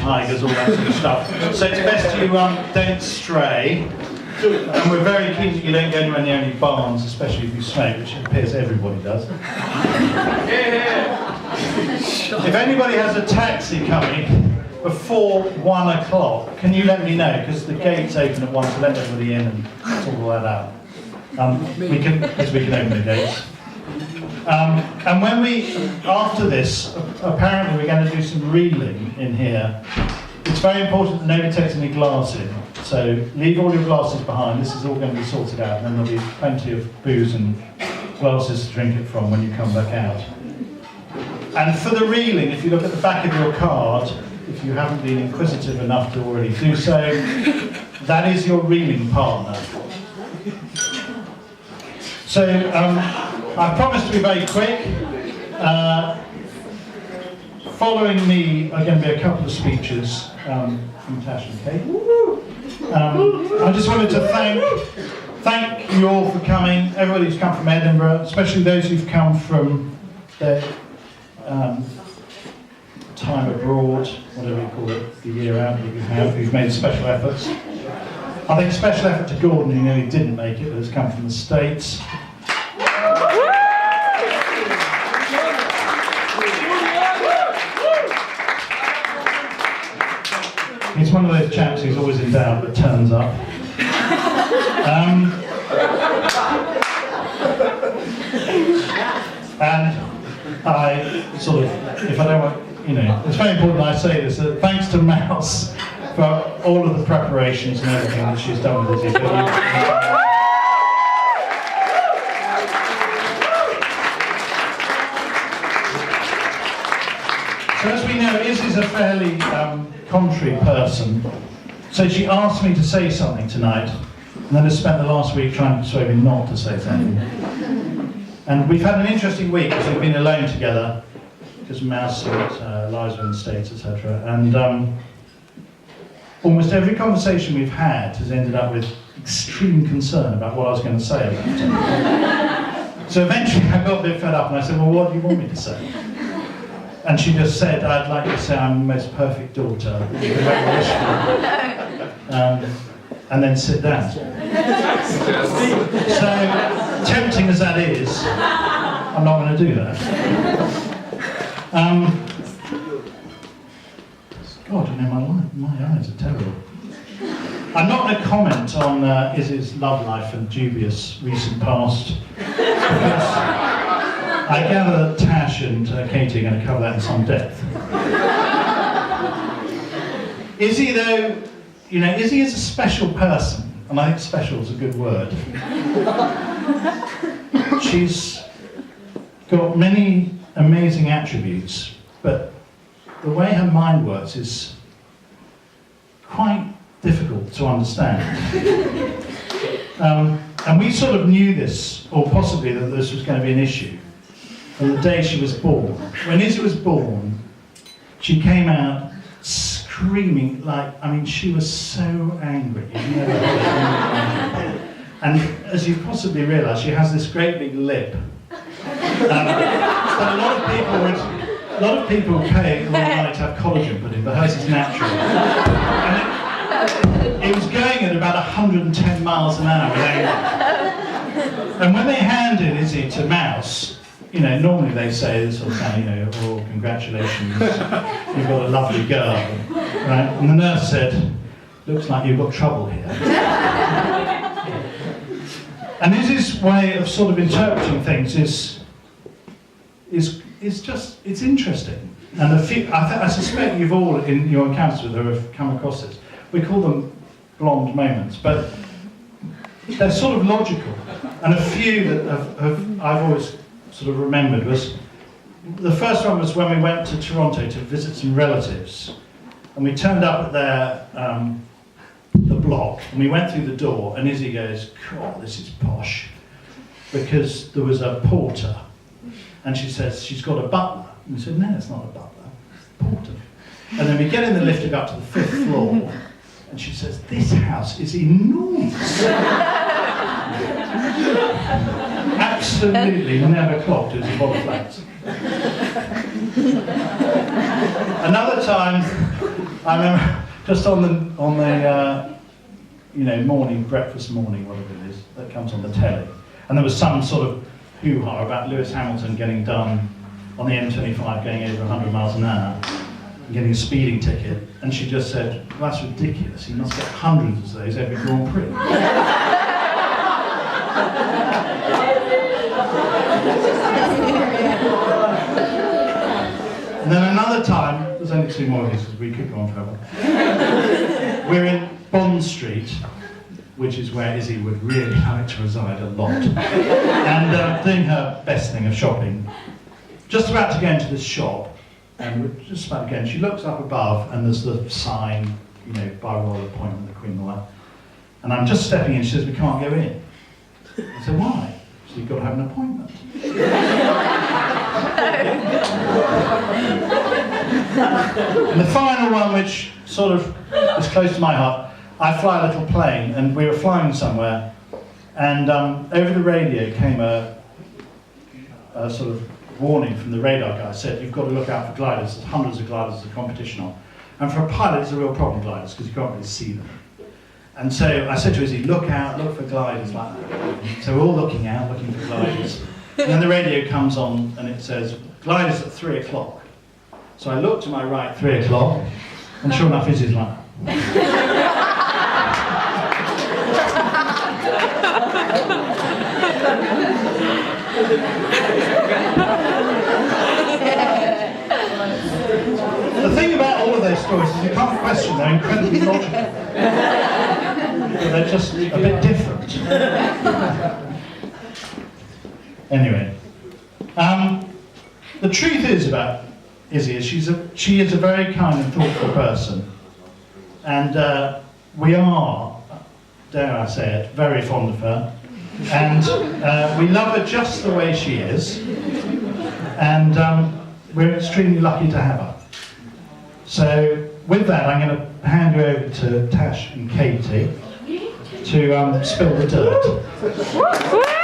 tigers, all that sort of stuff. So it's best you don't stray. And we're very keen that you don't go anywhere near any barns, especially if you smoke, which it appears everybody does. If anybody has a taxi coming before 1 o'clock, can you let me know? Because the gates open at 1 to let everybody in and sort all that out. We can open the gates. And when after this, apparently we're going to do some reeling in here. It's very important that nobody takes any glass in. So leave all your glasses behind. This is all going to be sorted out, and then there'll be plenty of booze and glasses to drink it from when you come back out. And for the reeling, if you look at the back of your card, if you haven't been inquisitive enough to already do so, that is your reeling partner. So I promise to be very quick. Following me are going to be a couple of speeches from Tash and Kate. I just wanted to thank you all for coming, everybody who's come from Edinburgh, especially those who've come from their time abroad, whatever you call it, the year out that you have, who've made special efforts. I think a special effort to Gordon, who nearly didn't make it, but has come from the States. He's one of those chaps who's always in doubt but turns up. And I sort of, if I don't want, it's very important I say this, that thanks to Mouse for all of the preparations and everything that she's done with Izzy. So as we know, Izzy's a fairly contrary person, so she asked me to say something tonight, and then I spent the last week trying to persuade me not to say something. And we've had an interesting week because we've been alone together, because Mouse and Liza in the States, etc. And almost every conversation we've had has ended up with extreme concern about what I was going to say about it. So eventually I got a bit fed up and I said, well, what do you want me to say? And she just said, I'd like to say I'm the most perfect daughter, and then sit down. So, tempting as that is, I'm not going to do that. God, my eyes are terrible. I'm not going to comment on Izzy's love life and dubious recent past, because I gather that Tash and Katie are going to cover that in some depth. Izzy, though, Izzy is a special person, and I think special is a good word. She's got many amazing attributes, but the way her mind works is quite difficult to understand. And we sort of knew this, or possibly that this was going to be an issue, on the day she was born. When Izzy was born, she came out screaming she was so angry. You've never heard her. And as you possibly realise, she has this great big lip. But a lot of people pay all night to have collagen put in, but hers is natural. And it was going at about 110 miles an hour with anger. And when they handed Izzy to Mouse, normally they say this sort of thing, oh, congratulations, you've got a lovely girl, right? And the nurse said, looks like you've got trouble here. And Izzy's way of sort of interpreting things is it's interesting. And I suspect you've all, in your encounters with her, have come across this. We call them blonde moments, but they're sort of logical. And a few that I've always sort of remembered was, the first one was when we went to Toronto to visit some relatives, and we turned up at their the block, and we went through the door, and Izzy goes, God, this is posh, because there was a porter, and she says she's got a butler, and we said, no, it's not a butler, it's a porter. And then we get in the lift to go up to the 5th floor, and she says, this house is enormous. Absolutely never clocked it was a bottle of flats. Another time, I remember just on the morning, breakfast morning, whatever it is, that comes on the telly. And there was some sort of hoo-ha about Lewis Hamilton getting done on the M25 going over 100 miles an hour and getting a speeding ticket. And she just said, well, that's ridiculous, he must get hundreds of those every Grand Prix. And then another time, there's only two more of these because we could go on forever. We're in Bond Street, which is where Izzy would really like to reside a lot, and doing her best thing of shopping. Just about to go into this shop, and we're just about to go in, she looks up above, and there's the sign, by royal appointment, the Queen and all that. And I'm just stepping in, she says, we can't go in. I said, why? She said, you've got to have an appointment. And the final one, which sort of is close to my heart, I fly a little plane, and we were flying somewhere, and over the radio came a sort of warning from the radar guy, said, you've got to look out for gliders, there's hundreds of gliders there's a competition on. And for a pilot, it's a real problem, gliders, because you can't really see them. And so I said to Izzy, look out, look for gliders like that. So we're all looking out, looking for gliders. And then the radio comes on, and it says, gliders at 3 o'clock. So I look to my right, 3 o'clock, and sure enough, Izzy's like, the thing about all of those stories is you can't question, they're incredibly logical. But they're just a bit different. Anyway, the truth is about Izzy is she is a very kind and thoughtful person, and we are, dare I say it, very fond of her, and we love her just the way she is, and we're extremely lucky to have her. So with that, I'm going to hand you over to Tash and Katie to spill the dirt.